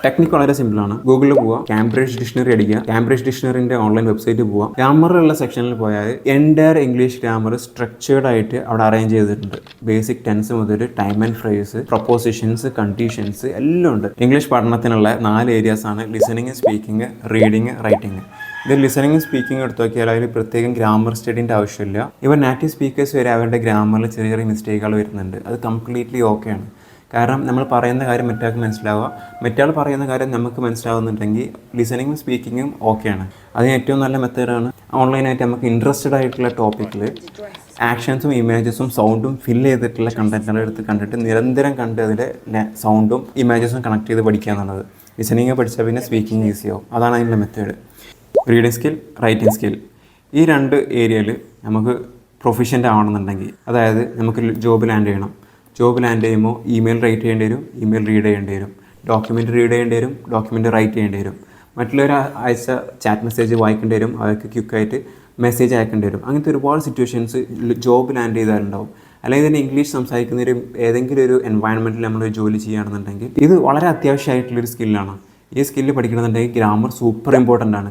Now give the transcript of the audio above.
Technique വളരെ സിമ്പിളാണ്. ഗൂഗിളിൽ പോവാം, കാംബ്രിഡ്ജ് ഡിക്ഷണറി അടിക്കുക, കാംബ്രിഡ്ജ് ഡിക്ഷണറിന്റെ ഓൺലൈൻ വെബ്സൈറ്റിൽ പോവാം. ഗ്രാമറുള്ള സെക്ഷനിൽ പോയാൽ എൻ്റയർ ഇംഗ്ലീഷ് ഗ്രാമർ സ്ട്രക്ചേർഡ് ആയിട്ട് അവിടെ അറേഞ്ച് ചെയ്തിട്ടുണ്ട്. ബേസിക് ടെൻസ് മുതൽ time and phrase, propositions, conditions എല്ലാം ഉണ്ട്. ഇംഗ്ലീഷ് പഠനത്തിനുള്ള 4 ഏരിയാസ് ആണ്: ലിസണിങ്, സ്പീക്കിംഗ്, റീഡിങ്, റൈറ്റിംഗ്. ഇത് ലിസണിങ് സ്പീക്കിംഗ് എടുത്ത് നോക്കിയാൽ അതിൽ പ്രത്യേകം ഗ്രാമർ സ്റ്റഡീൻ്റെ ആവശ്യമില്ല. ഇവർ നാറ്റീവ് സ്പീക്കേഴ്സ് വരെ അവരുടെ ഗ്രാമറിൽ ചെറിയ ചെറിയ മിസ്റ്റേക്കുകൾ വരുന്നുണ്ട്. അത് കംപ്ലീറ്റ്ലി ഓക്കെയാണ്. കാരണം നമ്മൾ പറയുന്ന കാര്യം മറ്റാൾക്ക് മനസ്സിലാവുക, മറ്റാൾ പറയുന്ന കാര്യം നമുക്ക് മനസ്സിലാവുന്നുണ്ടെങ്കിൽ ലിസണിങ്ങും സ്പീക്കിങ്ങും ഓക്കെയാണ്. അതിന് ഏറ്റവും നല്ല മെത്തേഡാണ് ഓൺലൈനായിട്ട് നമുക്ക് ഇൻട്രസ്റ്റഡ് ആയിട്ടുള്ള ടോപ്പിക്കിൽ ആക്ഷൻസും ഇമേജസും സൗണ്ടും ഫില്ല് ചെയ്തിട്ടുള്ള കണ്ടൻറ്റുകൾ എടുത്ത് കണ്ടിട്ട് നിരന്തരം കണ്ട് അതിൻ്റെ സൗണ്ടും ഇമേജസും കണക്ട് ചെയ്ത് പഠിക്കുക എന്നുള്ളത്. ലിസണിങ് പഠിച്ചാൽ പിന്നെ സ്പീക്കിംഗ് ഈസിയാവും. അതാണ് അതിൻ്റെ method. Reading skill, writing skill, ഈ 2 ഏരിയയിൽ നമുക്ക് പ്രൊഫിഷ്യൻ്റ് ആവണമെന്നുണ്ടെങ്കിൽ, അതായത് നമുക്ക് ജോബ് ലാൻഡ് ചെയ്യണം. ജോബ് ലാൻഡ് ചെയ്യുമ്പോൾ ഇമെയിൽ റൈറ്റ് ചെയ്യേണ്ടി വരും, ഇമെയിൽ റീഡ് ചെയ്യേണ്ടി വരും, ഡോക്യുമെൻറ്റ് റീഡ് ചെയ്യേണ്ടി വരും, ഡോക്യുമെൻറ്റ് റൈറ്റ് ചെയ്യേണ്ടി വരും, മറ്റുള്ളവർ അയച്ച ചാറ്റ് മെസ്സേജ് വായിക്കേണ്ടി വരും, അവർക്ക് ക്വിക്കായിട്ട് മെസ്സേജ് അയക്കേണ്ടി വരും. അങ്ങനത്തെ ഒരുപാട് സിറ്റുവേഷൻസ് ജോബ് ലാൻഡ് ചെയ്താലുണ്ടാവും. അല്ലെങ്കിൽ തന്നെ ഇംഗ്ലീഷ് സംസാരിക്കുന്ന ഏതെങ്കിലും ഒരു എൻവയൺമെൻറ്റിൽ നമ്മൾ ജോലി ചെയ്യുകയാണെന്നുണ്ടെങ്കിൽ ഇത് വളരെ അത്യാവശ്യമായിട്ടുള്ളൊരു സ്കില്ലാണ്. ഈ സ്കില്ല് പഠിക്കണമെന്നുണ്ടെങ്കിൽ ഗ്രാമർ സൂപ്പർ ഇമ്പോർട്ടൻ്റ് ആണ്.